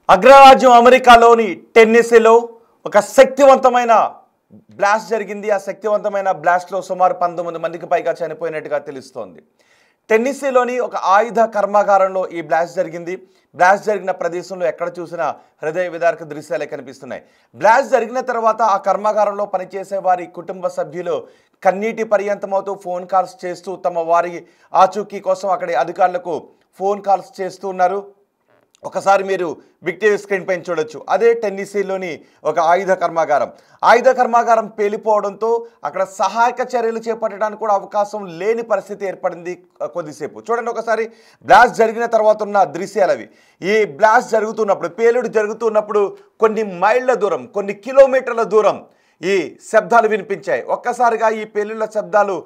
అగ్రరాజ్యం అమెరికాలోని టెన్నెసీలో ఒక శక్తివంతమైన బ్లాస్ట్ జరిగింది. ఆ శక్తివంతమైన బ్లాస్ట్లో సుమారు 19 మందికి పైగా చనిపోయినట్టుగా తెలుస్తోంది. టెన్నెసీలోని ఒక ఆయుధ కర్మాగారంలో ఈ బ్లాస్ట్ జరిగింది. బ్లాస్ట్ జరిగిన ప్రదేశంలో ఎక్కడ చూసినా హృదయ విదారక దృశ్యాలే కనిపిస్తున్నాయి. బ్లాస్ట్ జరిగిన తర్వాత ఆ కర్మాగారంలో పనిచేసే వారి కుటుంబ సభ్యులు కన్నీటి పర్యంతమవుతూ ఫోన్ కాల్స్ చేస్తూ తమ వారి ఆచూకీ కోసం అక్కడి అధికారులకు ఫోన్ కాల్స్ చేస్తూ ఉన్నారు. ఒకసారి మీరు బిగ్ టీవీ స్క్రీన్ పైన చూడొచ్చు. అదే టెన్నెసీలోని ఒక ఆయుధ కర్మాగారం పేలిపోవడంతో అక్కడ సహాయక చర్యలు చేపట్టడానికి కూడా అవకాశం లేని పరిస్థితి ఏర్పడింది. కొద్దిసేపు చూడండి ఒకసారి బ్లాస్ట్ జరిగిన తర్వాత ఉన్న దృశ్యాలు అవి. ఈ బ్లాస్ట్ జరుగుతున్నప్పుడు, పేలుడు జరుగుతున్నప్పుడు కొన్ని మైళ్ళ దూరం, కొన్ని కిలోమీటర్ల దూరం ఈ శబ్దాలు వినిపించాయి. ఒక్కసారిగా ఈ పేలుళ్ల శబ్దాలు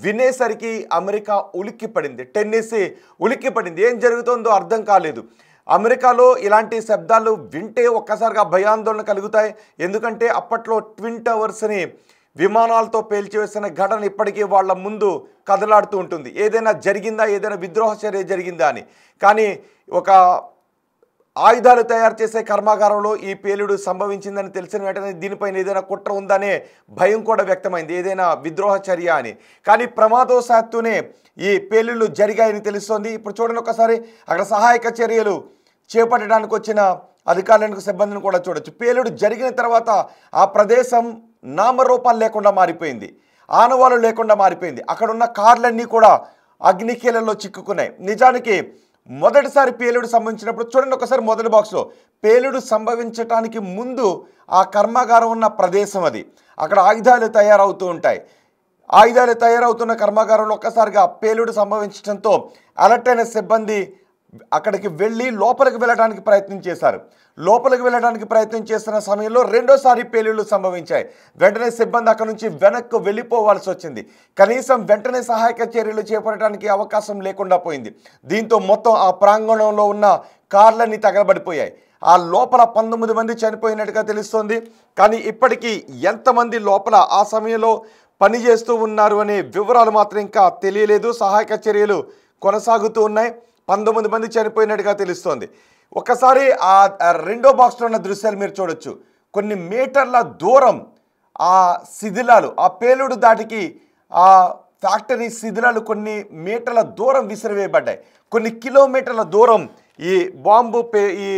వినేసరికి అమెరికా ఉలిక్కిపడింది. టెన్నెసీ ఉలిక్కిపడింది. ఏం జరుగుతుందో అర్థం కాలేదు. అమెరికాలో ఇలాంటి శబ్దాలు వింటే ఒక్కసారిగా భయాందోళన కలుగుతాయి. ఎందుకంటే అప్పట్లో ట్విన్ టవర్స్ని విమానాలతో పేల్చివేసిన ఘటన ఇప్పటికీ వాళ్ళ ముందు కదలాడుతూ ఉంటుంది. ఏదైనా జరిగిందా, ఏదైనా విద్రోహ చర్య జరిగిందా అని. కానీ ఒక ఆయుధాలు తయారు చేసే కర్మాగారంలో ఈ పేలుడు సంభవించిందని తెలిసిన వెంటనే దీనిపైన ఏదైనా కుట్ర ఉందనే భయం కూడా వ్యక్తమైంది, ఏదైనా విద్రోహ చర్య అని. కానీ ప్రమాదవశాత్తునే ఈ పేలుళ్ళు జరిగాయని తెలుస్తోంది. ఇప్పుడు చూడండి ఒకసారి అక్కడ సహాయక చర్యలు చేపట్టడానికి వచ్చిన అధికారులకు, సిబ్బందిని కూడా చూడొచ్చు. పేలుడు జరిగిన తర్వాత ఆ ప్రదేశం నామరూపాలు లేకుండా మారిపోయింది, ఆనవాళ్ళు లేకుండా మారిపోయింది. అక్కడున్న కార్లన్నీ కూడా అగ్నికీలలో చిక్కుకున్నాయి. నిజానికి మొదటిసారి పేలుడు సంభవించినప్పుడు చూడండి ఒకసారి మొదటి బాక్స్లో పేలుడు సంభవించటానికి ముందు ఆ కర్మాగారం ఉన్న ప్రదేశం అది. అక్కడ ఆయుధాలు తయారవుతూ ఉంటాయి. ఆయుధాలు తయారవుతున్న కర్మాగారంలో ఒక్కసారిగా పేలుడు సంభవించడంతో అలర్ట్ అయిన సిబ్బంది అక్కడికి వెళ్ళి లోపలికి వెళ్ళడానికి ప్రయత్నం చేశారు. లోపలికి వెళ్ళడానికి ప్రయత్నం చేస్తున్న సమయంలో రెండోసారి పేలుళ్లు సంభవించాయి. వెంటనే సిబ్బంది అక్కడి నుంచి వెనక్కు వెళ్ళిపోవాల్సి వచ్చింది. కనీసం వెంటనే సహాయక చర్యలు చేపట్టడానికి అవకాశం లేకుండా పోయింది. దీంతో మొత్తం ఆ ప్రాంగణంలో ఉన్న కార్లన్నీ తగలబడిపోయాయి. ఆ లోపల 19 మంది చనిపోయినట్టుగా తెలుస్తోంది. కానీ ఇప్పటికీ ఎంతమంది లోపల ఆ సమయంలో పనిచేస్తూ ఉన్నారు అనే వివరాలు మాత్రం ఇంకా తెలియలేదు. సహాయక చర్యలు కొనసాగుతూ ఉన్నాయి. 19 మంది చనిపోయినట్టుగా తెలుస్తోంది. ఒకసారి ఆ రెండో బాక్స్లో ఉన్న దృశ్యాలు మీరు చూడొచ్చు. కొన్ని మీటర్ల దూరం ఆ శిథిలాలు, ఆ పేలుడు దాటికి ఆ ఫ్యాక్టరీ శిథిలాలు కొన్ని మీటర్ల దూరం విసిరివేయబడ్డాయి. కొన్ని కిలోమీటర్ల దూరం ఈ ఈ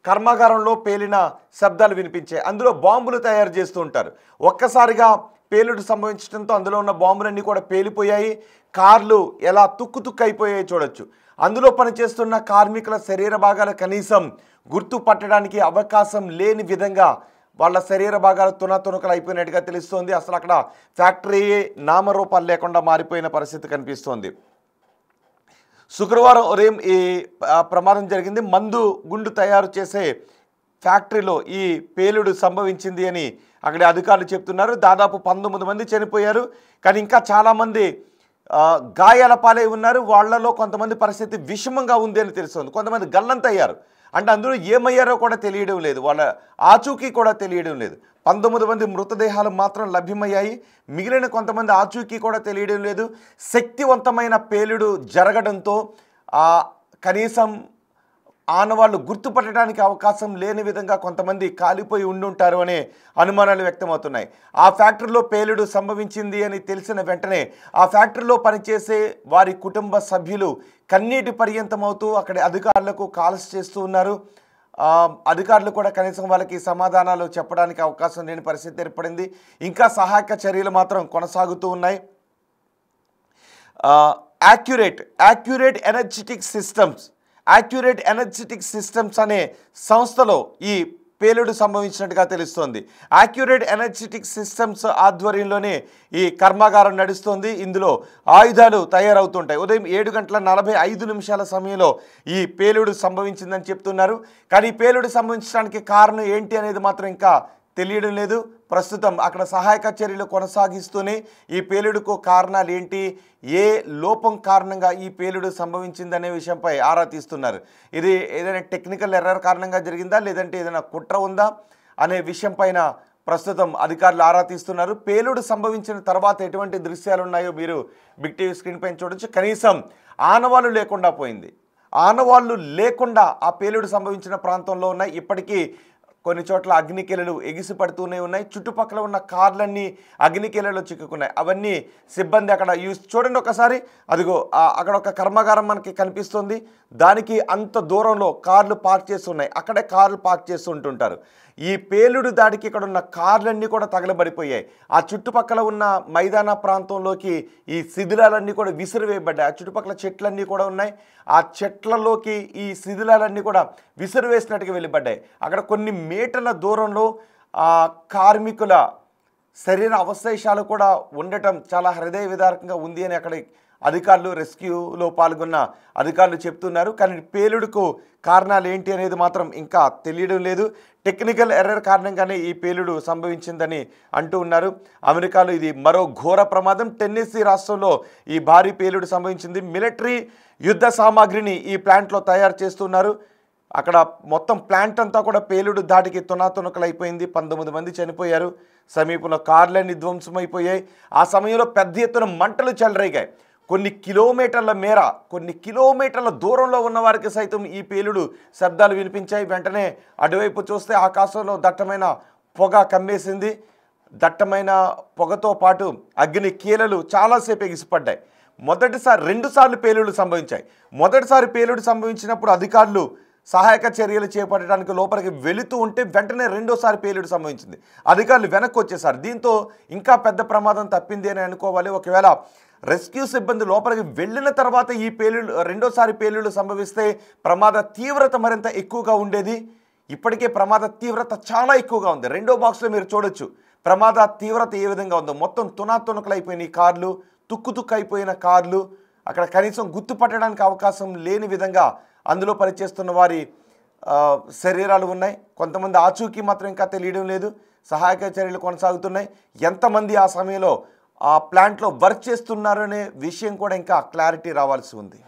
కర్మాగారంలో పేలిన శబ్దాలు వినిపించాయి. అందులో బాంబులు తయారు చేస్తూ ఉంటారు. ఒక్కసారిగా పేలుడు సంభవించడంతో అందులో ఉన్న బాంబులన్నీ కూడా పేలిపోయాయి. కార్లు ఎలా తుక్కు అయిపోయాయి చూడొచ్చు. అందులో పనిచేస్తున్న కార్మికుల శరీర భాగాలు కనీసం గుర్తుపట్టడానికి అవకాశం లేని విధంగా వాళ్ళ శరీర భాగాలు తునకలు అయిపోయినట్టుగా తెలుస్తోంది. అసలు అక్కడ ఫ్యాక్టరీ నామరూపాలు లేకుండా మారిపోయిన పరిస్థితి కనిపిస్తోంది. శుక్రవారం ఉదయం ఈ ప్రమాదం జరిగింది. మందు గుండు తయారు చేసే ఫ్యాక్టరీలో ఈ పేలుడు సంభవించింది అని అక్కడి అధికారులు చెప్తున్నారు. దాదాపు 19 మంది చనిపోయారు. కానీ ఇంకా చాలామంది గాయాల పాలై ఉన్నారు. వాళ్లలో కొంతమంది పరిస్థితి విషమంగా ఉంది అని తెలుస్తుంది. కొంతమంది గల్లంతయ్యారు. అంటే అందులో ఏమయ్యారో కూడా తెలియడం లేదు, వాళ్ళ ఆచూకీ కూడా తెలియడం లేదు. 19 మంది మృతదేహాలు మాత్రం లభ్యమయ్యాయి. మిగిలిన కొంతమంది ఆచూకీ కూడా తెలియడం లేదు. శక్తివంతమైన పేలుడు జరగడంతో కనీసం ఆనవాళ్ళు గుర్తుపట్టడానికి అవకాశం లేని విధంగా కొంతమంది కాలిపోయి ఉండుంటారు అనే అనుమానాలు వ్యక్తమవుతున్నాయి. ఆ ఫ్యాక్టరీలో పేలుడు సంభవించింది అని తెలిసిన వెంటనే ఆ ఫ్యాక్టరీలో పనిచేసే వారి కుటుంబ సభ్యులు కన్నీటి పర్యంతమవుతూ అక్కడి అధికారులకు కాల్స్ చేస్తూ ఉన్నారు. అధికారులు కూడా కనీసం వాళ్ళకి సమాధానాలు చెప్పడానికి అవకాశం లేని పరిస్థితి ఏర్పడింది. ఇంకా సహాయక చర్యలు మాత్రం కొనసాగుతూ ఉన్నాయి. యాక్యురేట్ ఎనర్జెటిక్ సిస్టమ్స్ అనే సంస్థలో ఈ పేలుడు సంభవించినట్టుగా తెలుస్తోంది. యాక్యురేట్ ఎనర్జెటిక్ సిస్టమ్స్ ఆధ్వర్యంలోనే ఈ కర్మాగారం నడుస్తోంది. ఇందులో ఆయుధాలు తయారవుతుంటాయి. ఉదయం 7:45 సమయంలో ఈ పేలుడు సంభవించిందని చెప్తున్నారు. కానీ ఈ పేలుడు సంభవించడానికి కారణం ఏంటి అనేది మాత్రం ఇంకా తెలియడం లేదు. ప్రస్తుతం అక్కడ సహాయక చర్యలు కొనసాగిస్తూనే ఈ పేలుడుకు కారణాలు ఏంటి, ఏ లోపం కారణంగా ఈ పేలుడు సంభవించిందనే విషయంపై ఆరా తీస్తున్నారు. ఇది ఏదైనా టెక్నికల్ ఎర్రర్ కారణంగా జరిగిందా, లేదంటే ఏదైనా కుట్ర ఉందా అనే విషయం పైన ప్రస్తుతం అధికారులు ఆరా తీస్తున్నారు. పేలుడు సంభవించిన తర్వాత ఎటువంటి దృశ్యాలు ఉన్నాయో మీరు బిగ్ టీవీ స్క్రీన్ పైన చూడొచ్చు. కనీసం ఆనవాళ్ళు లేకుండా పోయింది. ఆనవాళ్లు లేకుండా ఆ పేలుడు సంభవించిన ప్రాంతంలో ఉన్నాయి. ఇప్పటికీ కొన్ని చోట్ల అగ్నికీలలు ఎగిసిపడుతూనే ఉన్నాయి. చుట్టుపక్కల ఉన్న కార్లన్నీ అగ్నికీలలో చిక్కుకున్నాయి. అవన్నీ సిబ్బంది అక్కడ చూడండి ఒకసారి, అదిగో అక్కడ ఒక కర్మాగారం మనకి కనిపిస్తుంది. దానికి అంత దూరంలో కార్లు పార్క్ చేసి ఉన్నాయి. అక్కడే కార్లు పార్క్ చేస్తూ ఉంటుంటారు. ఈ పేలుడు దాడికి ఇక్కడ ఉన్న కార్లన్నీ కూడా తగలబడిపోయాయి. ఆ చుట్టుపక్కల ఉన్న మైదాన ప్రాంతంలోకి ఈ శిథిలాలన్నీ కూడా విసిరివేయబడ్డాయి. ఆ చుట్టుపక్కల చెట్లన్నీ కూడా ఉన్నాయి. ఆ చెట్లలోకి ఈ శిథిలాలన్నీ కూడా విసిరివేసినట్టుగా వెళ్ళిపడ్డాయి. అక్కడ కొన్ని మీటర్ల దూరంలో కార్మికుల శరీర అవశేషాలు కూడా ఉండటం చాలా హృదయ విదారకంగా ఉంది అని అక్కడ అధికారులు, రెస్క్యూలో పాల్గొన్న అధికారులు చెప్తున్నారు. కానీ పేలుడుకు కారణాలు ఏంటి అనేది మాత్రం ఇంకా తెలియడం లేదు. టెక్నికల్ ఎర్రర్ కారణంగానే ఈ పేలుడు సంభవించిందని అంటూ ఉన్నారు. అమెరికాలో ఇది మరో ఘోర ప్రమాదం. టెన్నెస్సీ రాష్ట్రంలో ఈ భారీ పేలుడు సంభవించింది. మిలిటరీ యుద్ధ సామాగ్రిని ఈ ప్లాంట్లో తయారు చేస్తున్నారు. అక్కడ మొత్తం ప్లాంట్ అంతా కూడా పేలుడు దాటికి తునాతునకలైపోయింది. 19 మంది చనిపోయారు. సమీపంలో కార్లన్నీ ధ్వంసమైపోయాయి. ఆ సమయంలో పెద్ద ఎత్తున మంటలు చెలరేగాయి. కొన్ని కిలోమీటర్ల దూరంలో ఉన్న వారికి సైతం ఈ పేలుడు శబ్దాలు వినిపించాయి. వెంటనే అటువైపు చూస్తే ఆకాశంలో దట్టమైన పొగ కమ్మేసింది. దట్టమైన పొగతో పాటు అగ్ని కీలలు చాలాసేపు ఎగిసిపడ్డాయి. రెండుసార్లు పేలుళ్లు సంభవించాయి. మొదటిసారి పేలుడు సంభవించినప్పుడు అధికారులు సహాయక చర్యలు చేపట్టడానికి లోపలికి వెళుతూ ఉంటే వెంటనే రెండోసారి పేలుడు సంభవించింది. అధికారులు వెనక్కి వచ్చేసారు. దీంతో ఇంకా పెద్ద ప్రమాదం తప్పింది అని అనుకోవాలి. ఒకవేళ రెస్క్యూ సిబ్బంది లోపలికి వెళ్ళిన తర్వాత ఈ రెండోసారి పేలుళ్లు సంభవిస్తే ప్రమాద తీవ్రత మరింత ఎక్కువగా ఉండేది. ఇప్పటికే ప్రమాద తీవ్రత చాలా ఎక్కువగా ఉంది. రెండో బాక్స్లో మీరు చూడొచ్చు ప్రమాద తీవ్రత ఏ విధంగా ఉందో. మొత్తం తునాతునకలైపోయిన కార్లు, తుక్కు అయిపోయిన కార్లు, అక్కడ కనీసం గుర్తుపట్టడానికి అవకాశం లేని విధంగా అందులో పనిచేస్తున్న వారి శరీరాలు ఉన్నాయి. కొంతమంది ఆచూకీ మాత్రం ఇంకా తెలియడం లేదు. సహాయక చర్యలు కొనసాగుతున్నాయి. ఎంతమంది ఆ సమయంలో ఆ ప్లాంట్లో వర్క్ చేస్తున్నారనే విషయం కూడా ఇంకా క్లారిటీ రావాల్సి ఉంది.